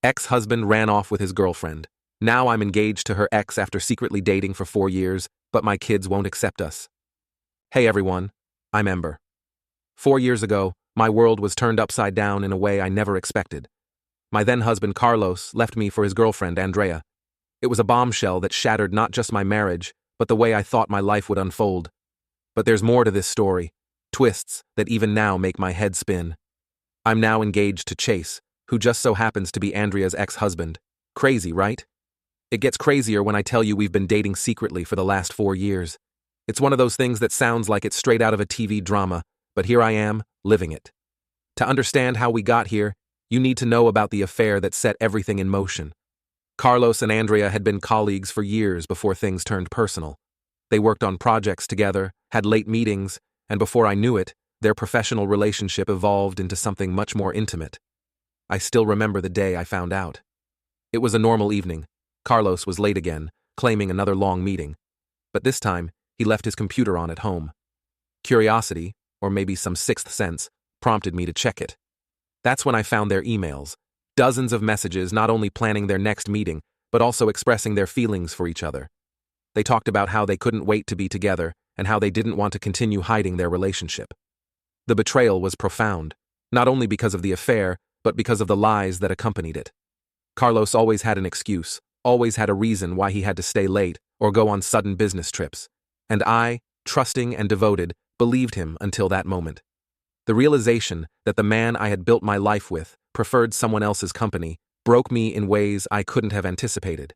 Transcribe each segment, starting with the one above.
Ex-husband ran off with his girlfriend. Now I'm engaged to her ex after secretly dating for 4 years, but my kids won't accept us. Hey everyone, I'm Ember. 4 years ago, my world was turned upside down in a way I never expected. My then-husband Carlos left me for his girlfriend Andrea. It was a bombshell that shattered not just my marriage, but the way I thought my life would unfold. But there's more to this story, twists that even now make my head spin. I'm now engaged to Chase, who just so happens to be Andrea's ex-husband. Crazy, right? It gets crazier when I tell you we've been dating secretly for the last 4 years. It's one of those things that sounds like it's straight out of a TV drama, but here I am, living it. To understand how we got here, you need to know about the affair that set everything in motion. Carlos and Andrea had been colleagues for years before things turned personal. They worked on projects together, had late meetings, and before I knew it, their professional relationship evolved into something much more intimate. I still remember the day I found out. It was a normal evening. Carlos was late again, claiming another long meeting. But this time, he left his computer on at home. Curiosity, or maybe some sixth sense, prompted me to check it. That's when I found their emails. Dozens of messages not only planning their next meeting, but also expressing their feelings for each other. They talked about how they couldn't wait to be together and how they didn't want to continue hiding their relationship. The betrayal was profound, not only because of the affair, but because of the lies that accompanied it. Carlos always had an excuse, always had a reason why he had to stay late or go on sudden business trips. And I, trusting and devoted, believed him until that moment. The realization that the man I had built my life with preferred someone else's company broke me in ways I couldn't have anticipated.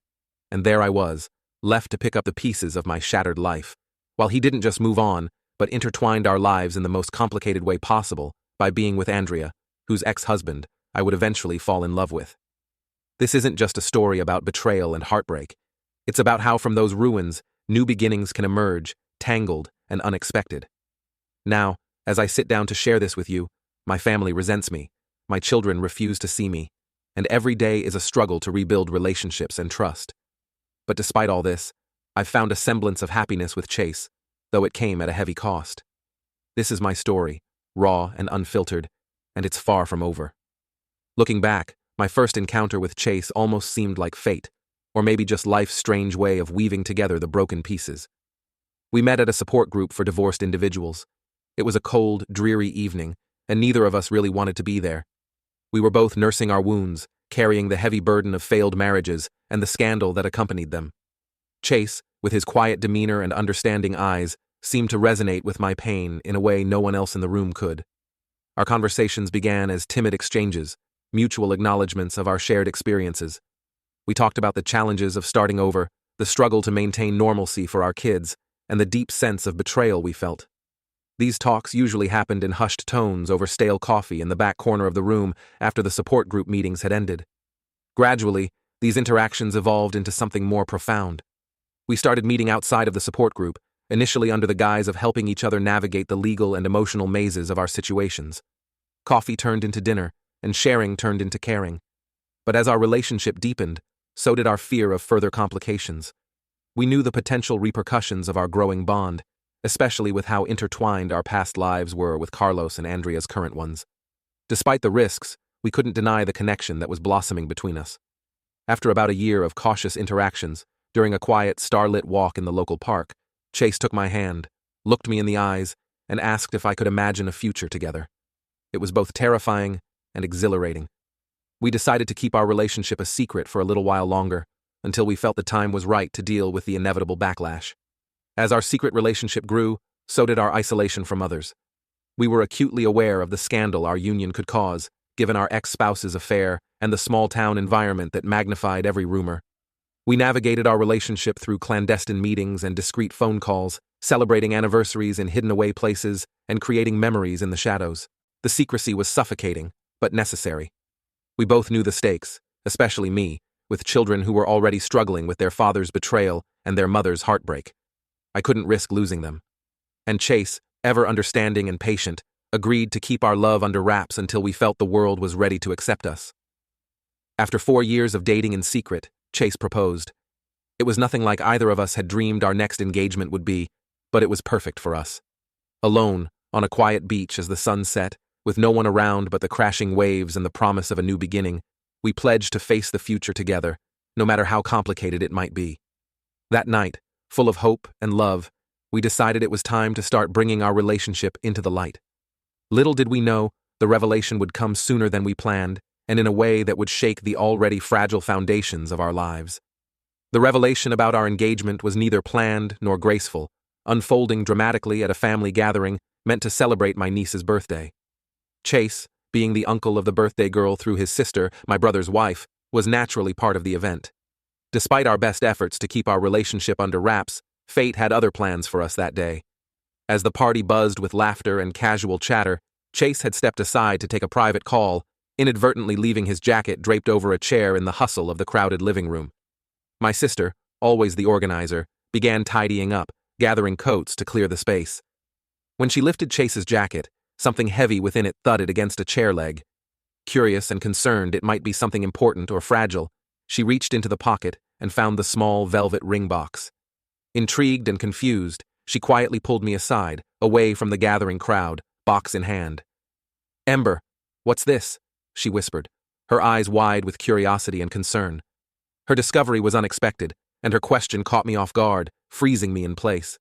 And there I was, left to pick up the pieces of my shattered life, while he didn't just move on, but intertwined our lives in the most complicated way possible by being with Andrea, whose ex-husband I would eventually fall in love with. This isn't just a story about betrayal and heartbreak. It's about how from those ruins, new beginnings can emerge, tangled and unexpected. Now, as I sit down to share this with you, my family resents me, my children refuse to see me, and every day is a struggle to rebuild relationships and trust. But despite all this, I've found a semblance of happiness with Chase, though it came at a heavy cost. This is my story, raw and unfiltered, and it's far from over. Looking back, my first encounter with Chase almost seemed like fate, or maybe just life's strange way of weaving together the broken pieces. We met at a support group for divorced individuals. It was a cold, dreary evening, and neither of us really wanted to be there. We were both nursing our wounds, carrying the heavy burden of failed marriages and the scandal that accompanied them. Chase, with his quiet demeanor and understanding eyes, seemed to resonate with my pain in a way no one else in the room could. Our conversations began as timid exchanges, mutual acknowledgments of our shared experiences. We talked about the challenges of starting over, the struggle to maintain normalcy for our kids, and the deep sense of betrayal we felt. These talks usually happened in hushed tones over stale coffee in the back corner of the room after the support group meetings had ended. Gradually, these interactions evolved into something more profound. We started meeting outside of the support group, initially under the guise of helping each other navigate the legal and emotional mazes of our situations. Coffee turned into dinner, and sharing turned into caring. But as our relationship deepened, so did our fear of further complications. We knew the potential repercussions of our growing bond, especially with how intertwined our past lives were with Carlos and Andrea's current ones. Despite the risks, we couldn't deny the connection that was blossoming between us. After about a year of cautious interactions, during a quiet, starlit walk in the local park, Chase took my hand, looked me in the eyes, and asked if I could imagine a future together. It was both terrifying and exhilarating. We decided to keep our relationship a secret for a little while longer, until we felt the time was right to deal with the inevitable backlash. As our secret relationship grew, so did our isolation from others. We were acutely aware of the scandal our union could cause, given our ex-spouse's affair and the small-town environment that magnified every rumor. We navigated our relationship through clandestine meetings and discreet phone calls, celebrating anniversaries in hidden-away places and creating memories in the shadows. The secrecy was suffocating, but necessary. We both knew the stakes, especially me, with children who were already struggling with their father's betrayal and their mother's heartbreak. I couldn't risk losing them. And Chase, ever understanding and patient, agreed to keep our love under wraps until we felt the world was ready to accept us. After 4 years of dating in secret, Chase proposed. It was nothing like either of us had dreamed our next engagement would be, but it was perfect for us. Alone, on a quiet beach as the sun set, with no one around but the crashing waves and the promise of a new beginning, We pledged to face the future together, no matter how complicated it might be. That night, full of hope and love, we decided it was time to start bringing our relationship into the light. Little did we know, the revelation would come sooner than we planned, and in a way that would shake the already fragile foundations of our lives. The revelation about our engagement was neither planned nor graceful, unfolding dramatically at a family gathering meant to celebrate my niece's birthday. Chase, being the uncle of the birthday girl through his sister, my brother's wife, was naturally part of the event. Despite our best efforts to keep our relationship under wraps, fate had other plans for us that day. As the party buzzed with laughter and casual chatter, Chase had stepped aside to take a private call, inadvertently leaving his jacket draped over a chair in the hustle of the crowded living room. My sister, always the organizer, began tidying up, gathering coats to clear the space. When she lifted Chase's jacket, something heavy within it thudded against a chair leg. Curious and concerned it might be something important or fragile, she reached into the pocket and found the small velvet ring box. Intrigued and confused, she quietly pulled me aside, away from the gathering crowd, box in hand. "Ember, what's this?" she whispered, her eyes wide with curiosity and concern. Her discovery was unexpected, and her question caught me off guard, freezing me in place.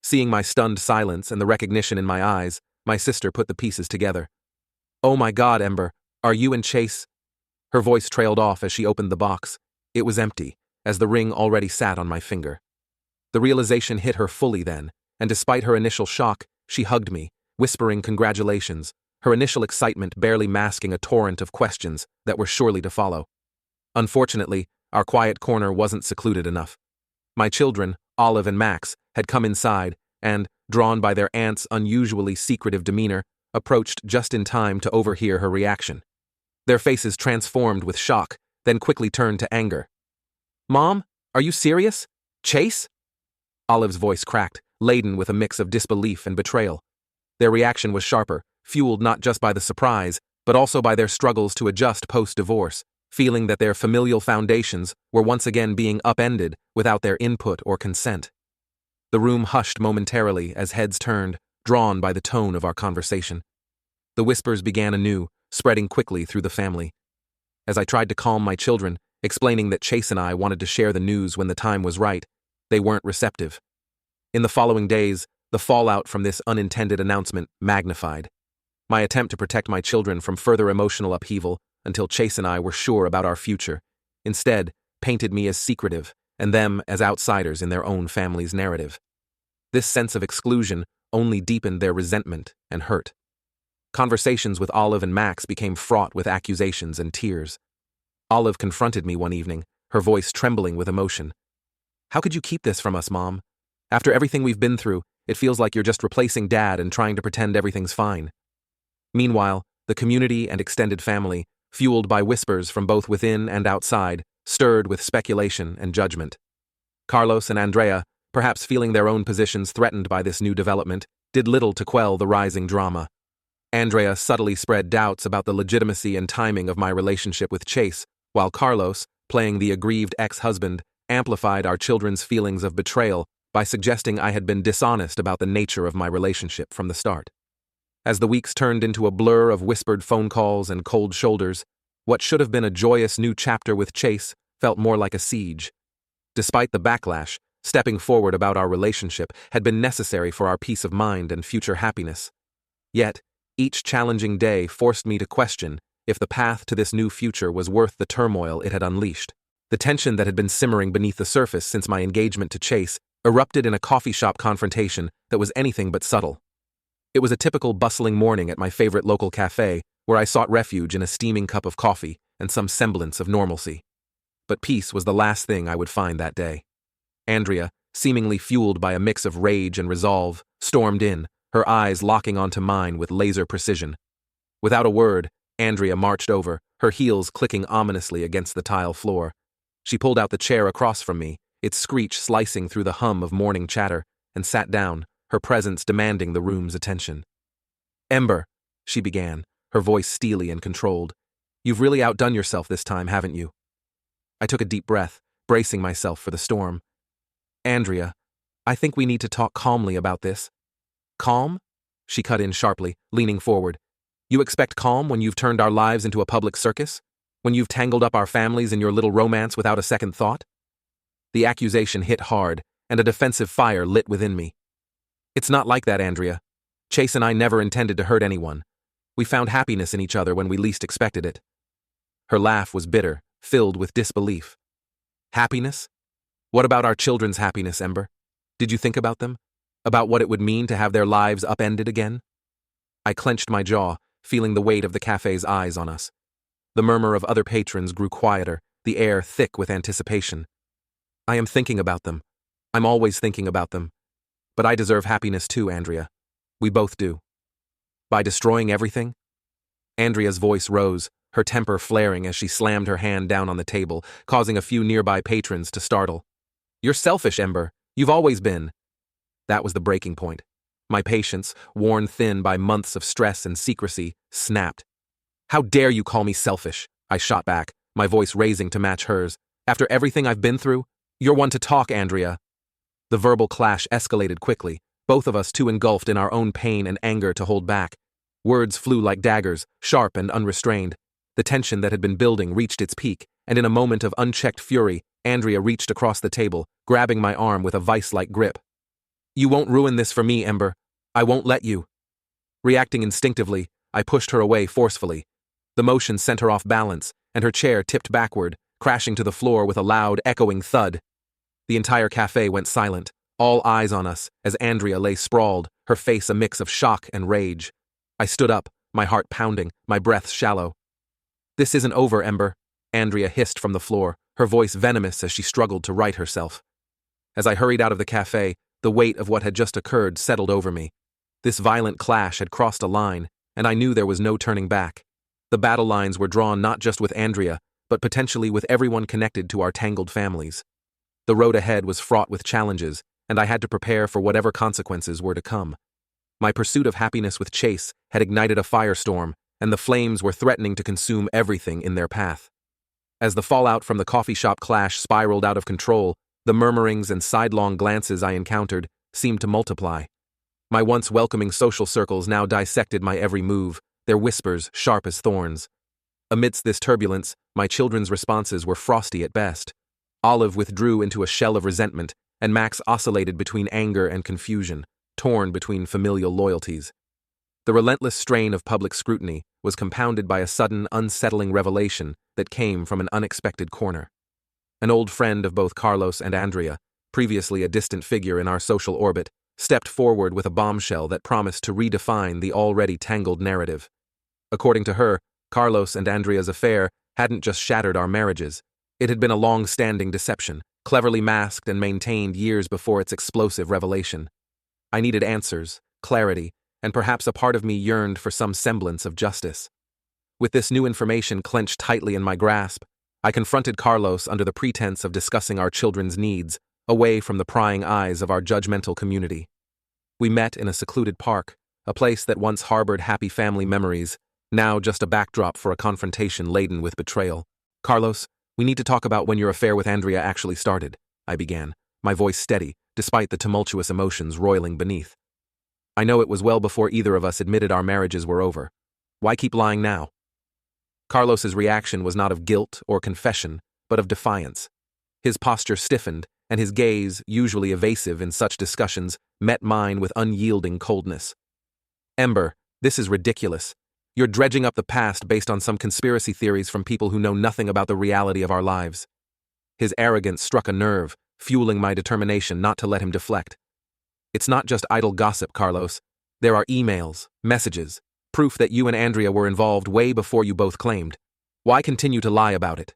Seeing my stunned silence and the recognition in my eyes, my sister put the pieces together. "Oh my God, Ember, are you and Chase?" Her voice trailed off as she opened the box. It was empty, as the ring already sat on my finger. The realization hit her fully then, and despite her initial shock, she hugged me, whispering congratulations, her initial excitement barely masking a torrent of questions that were surely to follow. Unfortunately, our quiet corner wasn't secluded enough. My children, Olive and Max, had come inside and, drawn by their aunt's unusually secretive demeanor, approached just in time to overhear her reaction. Their faces transformed with shock, then quickly turned to anger. "Mom, are you serious? Chase?" Olive's voice cracked, laden with a mix of disbelief and betrayal. Their reaction was sharper, fueled not just by the surprise, but also by their struggles to adjust post-divorce, feeling that their familial foundations were once again being upended without their input or consent. The room hushed momentarily as heads turned, drawn by the tone of our conversation. The whispers began anew, spreading quickly through the family. As I tried to calm my children, explaining that Chase and I wanted to share the news when the time was right, they weren't receptive. In the following days, the fallout from this unintended announcement magnified. My attempt to protect my children from further emotional upheaval until Chase and I were sure about our future, instead painted me as secretive and them as outsiders in their own family's narrative. This sense of exclusion only deepened their resentment and hurt. Conversations with Olive and Max became fraught with accusations and tears. Olive confronted me one evening, her voice trembling with emotion. "How could you keep this from us, Mom? After everything we've been through, it feels like you're just replacing Dad and trying to pretend everything's fine." Meanwhile, the community and extended family, fueled by whispers from both within and outside, stirred with speculation and judgment. Carlos and Andrea, perhaps feeling their own positions threatened by this new development, did little to quell the rising drama. Andrea subtly spread doubts about the legitimacy and timing of my relationship with Chase, while Carlos, playing the aggrieved ex-husband, amplified our children's feelings of betrayal by suggesting I had been dishonest about the nature of my relationship from the start. As the weeks turned into a blur of whispered phone calls and cold shoulders, what should have been a joyous new chapter with Chase felt more like a siege. Despite the backlash, stepping forward about our relationship had been necessary for our peace of mind and future happiness. Yet, each challenging day forced me to question if the path to this new future was worth the turmoil it had unleashed. The tension that had been simmering beneath the surface since my engagement to Chase erupted in a coffee shop confrontation that was anything but subtle. It was a typical bustling morning at my favorite local cafe, where I sought refuge in a steaming cup of coffee and some semblance of normalcy. But peace was the last thing I would find that day. Andrea, seemingly fueled by a mix of rage and resolve, stormed in, her eyes locking onto mine with laser precision. Without a word, Andrea marched over, her heels clicking ominously against the tile floor. She pulled out the chair across from me, its screech slicing through the hum of morning chatter, and sat down, her presence demanding the room's attention. "Ember," she began, her voice steely and controlled, "you've really outdone yourself this time, haven't you?" I took a deep breath, bracing myself for the storm. "Andrea, I think we need to talk calmly about this." "Calm?" she cut in sharply, leaning forward. "You expect calm when you've turned our lives into a public circus? When you've tangled up our families in your little romance without a second thought? The accusation hit hard, and a defensive fire lit within me. It's not like that, Andrea. Chase and I never intended to hurt anyone. We found happiness in each other when we least expected it. Her laugh was bitter, filled with disbelief. Happiness? What about our children's happiness, Ember? Did you think about them? About what it would mean to have their lives upended again? I clenched my jaw, feeling the weight of the cafe's eyes on us. The murmur of other patrons grew quieter, the air thick with anticipation. I am thinking about them. I'm always thinking about them. But I deserve happiness too, Andrea. We both do. By destroying everything? Andrea's voice rose, her temper flaring as she slammed her hand down on the table, causing a few nearby patrons to startle. You're selfish, Ember. You've always been. That was the breaking point. My patience, worn thin by months of stress and secrecy, snapped. How dare you call me selfish? I shot back, my voice raising to match hers. After everything I've been through? You're one to talk, Andrea. The verbal clash escalated quickly, both of us too engulfed in our own pain and anger to hold back. Words flew like daggers, sharp and unrestrained. The tension that had been building reached its peak, and in a moment of unchecked fury, Andrea reached across the table, grabbing my arm with a vice-like grip. You won't ruin this for me, Ember. I won't let you. Reacting instinctively, I pushed her away forcefully. The motion sent her off balance, and her chair tipped backward, crashing to the floor with a loud, echoing thud. The entire cafe went silent, all eyes on us, as Andrea lay sprawled, her face a mix of shock and rage. I stood up, my heart pounding, my breath shallow. This isn't over, Ember, Andrea hissed from the floor, her voice venomous as she struggled to right herself. As I hurried out of the cafe, the weight of what had just occurred settled over me. This violent clash had crossed a line, and I knew there was no turning back. The battle lines were drawn not just with Andrea, but potentially with everyone connected to our tangled families. The road ahead was fraught with challenges, and I had to prepare for whatever consequences were to come. My pursuit of happiness with Chase had ignited a firestorm, and the flames were threatening to consume everything in their path. As the fallout from the coffee shop clash spiraled out of control, the murmurings and sidelong glances I encountered seemed to multiply. My once welcoming social circles now dissected my every move, their whispers sharp as thorns. Amidst this turbulence, my children's responses were frosty at best. Olive withdrew into a shell of resentment, and Max oscillated between anger and confusion, torn between familial loyalties. The relentless strain of public scrutiny was compounded by a sudden, unsettling revelation that came from an unexpected corner. An old friend of both Carlos and Andrea, previously a distant figure in our social orbit, stepped forward with a bombshell that promised to redefine the already tangled narrative. According to her, Carlos and Andrea's affair hadn't just shattered our marriages. It had been a long-standing deception, cleverly masked and maintained years before its explosive revelation. I needed answers, clarity, and perhaps a part of me yearned for some semblance of justice. With this new information clenched tightly in my grasp, I confronted Carlos under the pretense of discussing our children's needs, away from the prying eyes of our judgmental community. We met in a secluded park, a place that once harbored happy family memories, now just a backdrop for a confrontation laden with betrayal. Carlos, we need to talk about when your affair with Andrea actually started, I began, my voice steady, despite the tumultuous emotions roiling beneath. I know it was well before either of us admitted our marriages were over. Why keep lying now? Carlos's reaction was not of guilt or confession, but of defiance. His posture stiffened, and his gaze, usually evasive in such discussions, met mine with unyielding coldness. Ember, this is ridiculous. You're dredging up the past based on some conspiracy theories from people who know nothing about the reality of our lives. His arrogance struck a nerve, fueling my determination not to let him deflect. It's not just idle gossip, Carlos. There are emails, messages, proof that you and Andrea were involved way before you both claimed. Why continue to lie about it?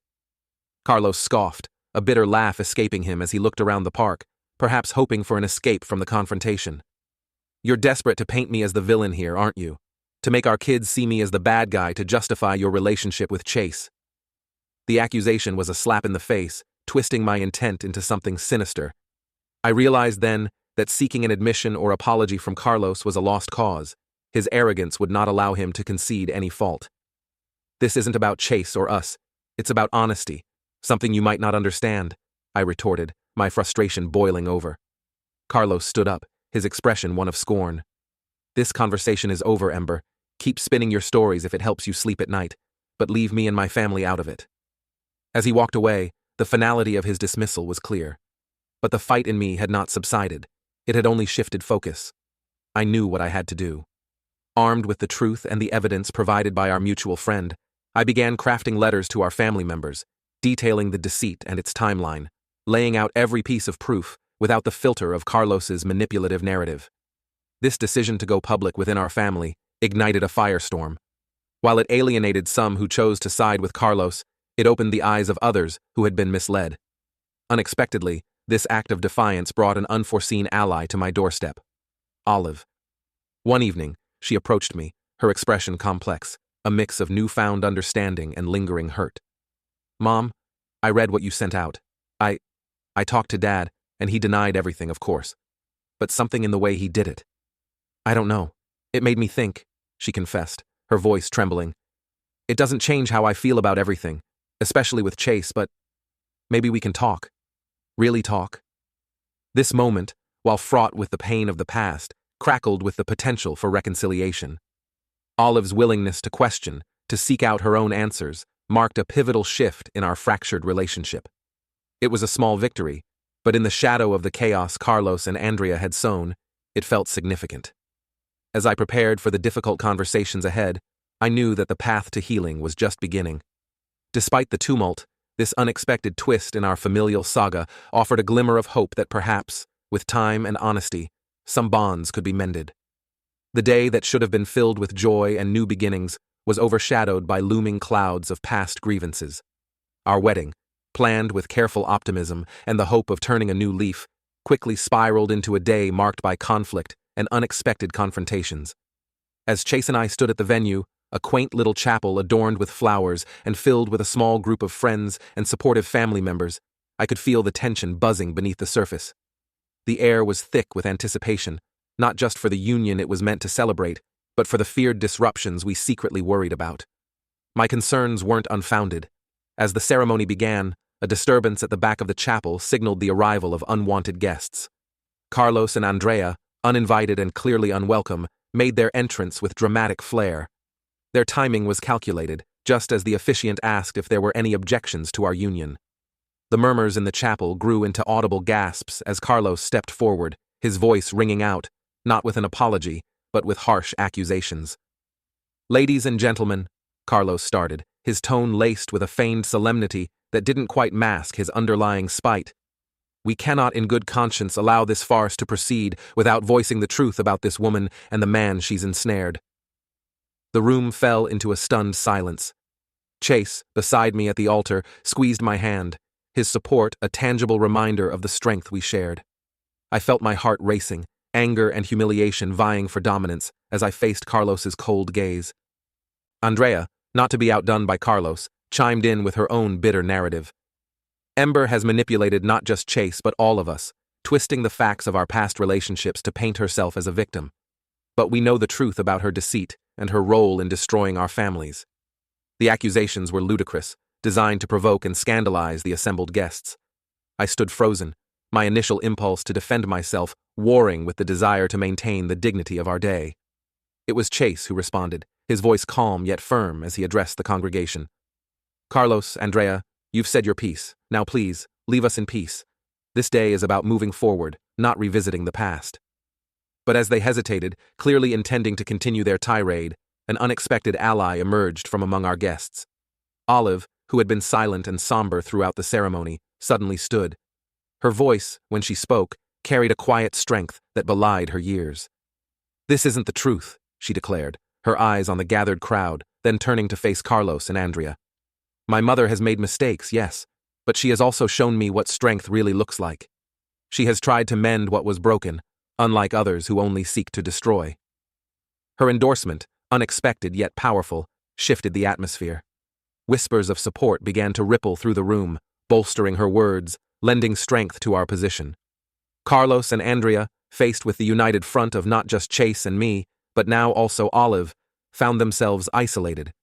Carlos scoffed, a bitter laugh escaping him as he looked around the park, perhaps hoping for an escape from the confrontation. You're desperate to paint me as the villain here, aren't you? To make our kids see me as the bad guy to justify your relationship with Chase. The accusation was a slap in the face, twisting my intent into something sinister. I realized then that seeking an admission or apology from Carlos was a lost cause. His arrogance would not allow him to concede any fault. This isn't about Chase or us. It's about honesty, something you might not understand, I retorted, my frustration boiling over. Carlos stood up, his expression one of scorn. This conversation is over, Ember. Keep spinning your stories if it helps you sleep at night. but leave me and my family out of it. As he walked away, the finality of his dismissal was clear. But the fight in me had not subsided. It had only shifted focus. I knew what I had to do. Armed with the truth and the evidence provided by our mutual friend, I began crafting letters to our family members, detailing the deceit and its timeline, laying out every piece of proof without the filter of Carlos's manipulative narrative. This decision to go public within our family ignited a firestorm. While it alienated some who chose to side with Carlos, it opened the eyes of others who had been misled. Unexpectedly, this act of defiance brought an unforeseen ally to my doorstep: Olive. One evening, she approached me, her expression complex, a mix of newfound understanding and lingering hurt. "Mom, I read what you sent out. I talked to Dad, and he denied everything, of course. But something in the way he did it. I don't know. It made me think," she confessed, her voice trembling. "It doesn't change how I feel about everything, especially with Chase, but maybe we can talk. Really talk." This moment, while fraught with the pain of the past, crackled with the potential for reconciliation. Olive's willingness to question, to seek out her own answers, marked a pivotal shift in our fractured relationship. It was a small victory, but in the shadow of the chaos Carlos and Andrea had sown, it felt significant. As I prepared for the difficult conversations ahead, I knew that the path to healing was just beginning. Despite the tumult, this unexpected twist in our familial saga offered a glimmer of hope that perhaps, with time and honesty, some bonds could be mended. The day that should have been filled with joy and new beginnings was overshadowed by looming clouds of past grievances. Our wedding, planned with careful optimism and the hope of turning a new leaf, quickly spiraled into a day marked by conflict and unexpected confrontations. As Chase and I stood at the venue, a quaint little chapel adorned with flowers and filled with a small group of friends and supportive family members, I could feel the tension buzzing beneath the surface. The air was thick with anticipation, not just for the union it was meant to celebrate, but for the feared disruptions we secretly worried about. My concerns weren't unfounded. As the ceremony began, a disturbance at the back of the chapel signaled the arrival of unwanted guests. Carlos and Andrea, uninvited and clearly unwelcome, made their entrance with dramatic flair. Their timing was calculated, just as the officiant asked if there were any objections to our union. The murmurs in the chapel grew into audible gasps as Carlos stepped forward, his voice ringing out, not with an apology, but with harsh accusations. "Ladies and gentlemen," Carlos started, his tone laced with a feigned solemnity that didn't quite mask his underlying spite. "We cannot in good conscience allow this farce to proceed without voicing the truth about this woman and the man she's ensnared." The room fell into a stunned silence. Chase, beside me at the altar, squeezed my hand, his support a tangible reminder of the strength we shared. I felt my heart racing, anger and humiliation vying for dominance as I faced Carlos's cold gaze. Andrea, not to be outdone by Carlos, chimed in with her own bitter narrative. "Ember has manipulated not just Chase but all of us, twisting the facts of our past relationships to paint herself as a victim. But we know the truth about her deceit and her role in destroying our families." The accusations were ludicrous, designed to provoke and scandalize the assembled guests. I stood frozen, my initial impulse to defend myself warring with the desire to maintain the dignity of our day. It was Chase who responded, his voice calm yet firm as he addressed the congregation. "Carlos, Andrea, you've said your piece. Now please, leave us in peace. This day is about moving forward, not revisiting the past." But as they hesitated, clearly intending to continue their tirade, an unexpected ally emerged from among our guests. Olive, who had been silent and somber throughout the ceremony, suddenly stood. Her voice, when she spoke, carried a quiet strength that belied her years. "This isn't the truth," she declared, her eyes on the gathered crowd, then turning to face Carlos and Andrea. "My mother has made mistakes, yes, but she has also shown me what strength really looks like. She has tried to mend what was broken, unlike others who only seek to destroy." Her endorsement, unexpected yet powerful, shifted the atmosphere. Whispers of support began to ripple through the room, bolstering her words, lending strength to our position. Carlos and Andrea, faced with the united front of not just Chase and me, but now also Olive, found themselves isolated.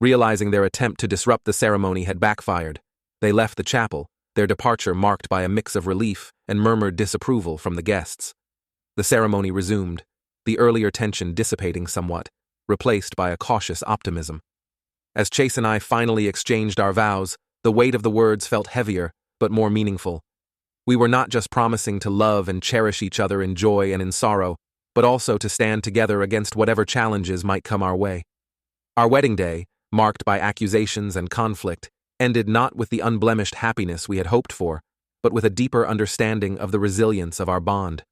Realizing their attempt to disrupt the ceremony had backfired, they left the chapel, their departure marked by a mix of relief and murmured disapproval from the guests. The ceremony resumed, the earlier tension dissipating somewhat, replaced by a cautious optimism. As Chase and I finally exchanged our vows, the weight of the words felt heavier, but more meaningful. We were not just promising to love and cherish each other in joy and in sorrow, but also to stand together against whatever challenges might come our way. Our wedding day, marked by accusations and conflict, ended not with the unblemished happiness we had hoped for, but with a deeper understanding of the resilience of our bond.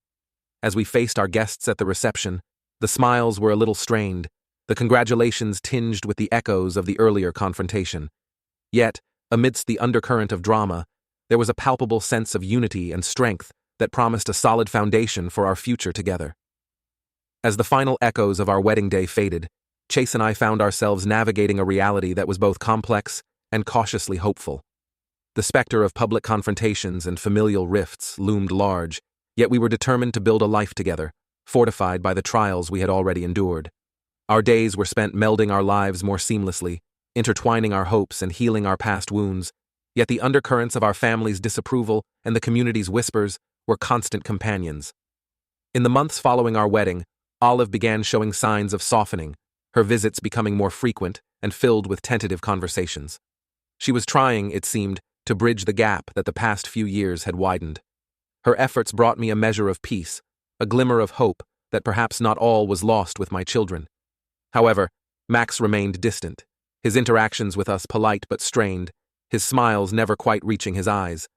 As we faced our guests at the reception, the smiles were a little strained, the congratulations tinged with the echoes of the earlier confrontation. Yet, amidst the undercurrent of drama, there was a palpable sense of unity and strength that promised a solid foundation for our future together. As the final echoes of our wedding day faded, Chase and I found ourselves navigating a reality that was both complex and cautiously hopeful. The specter of public confrontations and familial rifts loomed large, yet we were determined to build a life together, fortified by the trials we had already endured. Our days were spent melding our lives more seamlessly, intertwining our hopes and healing our past wounds, yet the undercurrents of our family's disapproval and the community's whispers were constant companions. In the months following our wedding, Olive began showing signs of softening, her visits becoming more frequent and filled with tentative conversations. She was trying, it seemed, to bridge the gap that the past few years had widened. Her efforts brought me a measure of peace, a glimmer of hope that perhaps not all was lost with my children. However, Max remained distant, his interactions with us polite but strained, his smiles never quite reaching his eyes.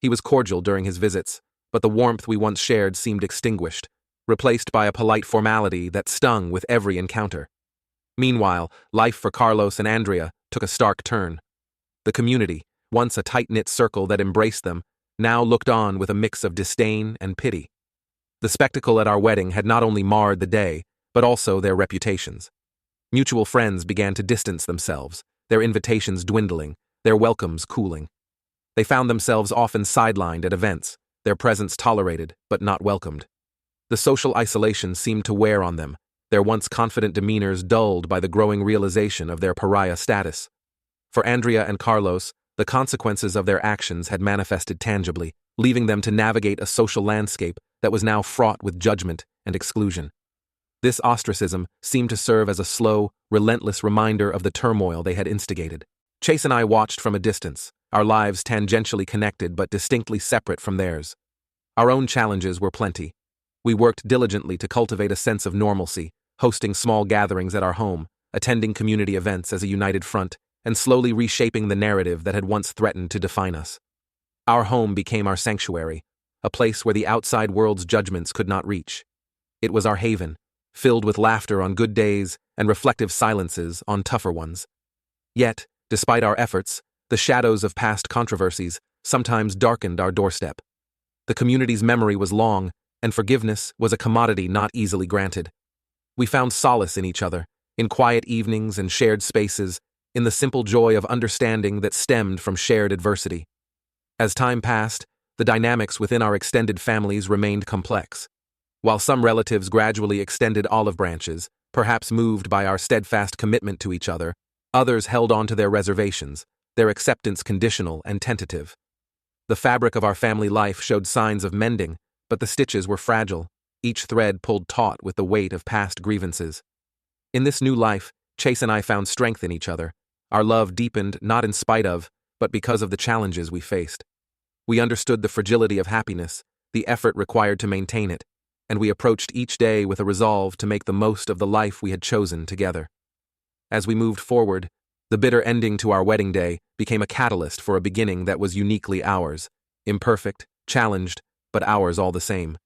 He was cordial during his visits, but the warmth we once shared seemed extinguished, replaced by a polite formality that stung with every encounter. Meanwhile, life for Carlos and Andrea took a stark turn. The community, once a tight-knit circle that embraced them, now looked on with a mix of disdain and pity. The spectacle at our wedding had not only marred the day, but also their reputations. Mutual friends began to distance themselves, their invitations dwindling, their welcomes cooling. They found themselves often sidelined at events, their presence tolerated but not welcomed. The social isolation seemed to wear on them, their once confident demeanors dulled by the growing realization of their pariah status. For Andrea and Carlos, the consequences of their actions had manifested tangibly, leaving them to navigate a social landscape that was now fraught with judgment and exclusion. This ostracism seemed to serve as a slow, relentless reminder of the turmoil they had instigated. Chase and I watched from a distance, our lives tangentially connected but distinctly separate from theirs. Our own challenges were plenty. We worked diligently to cultivate a sense of normalcy, hosting small gatherings at our home, attending community events as a united front, and slowly reshaping the narrative that had once threatened to define us. Our home became our sanctuary, a place where the outside world's judgments could not reach. It was our haven, filled with laughter on good days and reflective silences on tougher ones. Yet, despite our efforts, the shadows of past controversies sometimes darkened our doorstep. The community's memory was long, and forgiveness was a commodity not easily granted. We found solace in each other, in quiet evenings and shared spaces, in the simple joy of understanding that stemmed from shared adversity. As time passed, the dynamics within our extended families remained complex. While some relatives gradually extended olive branches, perhaps moved by our steadfast commitment to each other, others held on to their reservations, their acceptance conditional and tentative. The fabric of our family life showed signs of mending, but the stitches were fragile, each thread pulled taut with the weight of past grievances. In this new life, Chase and I found strength in each other. Our love deepened not in spite of, but because of the challenges we faced. We understood the fragility of happiness, the effort required to maintain it, and we approached each day with a resolve to make the most of the life we had chosen together. As we moved forward, the bitter ending to our wedding day became a catalyst for a beginning that was uniquely ours, imperfect, challenged, but ours all the same.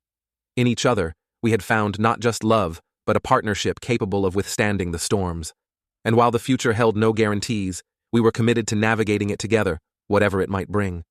In each other, we had found not just love, but a partnership capable of withstanding the storms. And while the future held no guarantees, we were committed to navigating it together, whatever it might bring.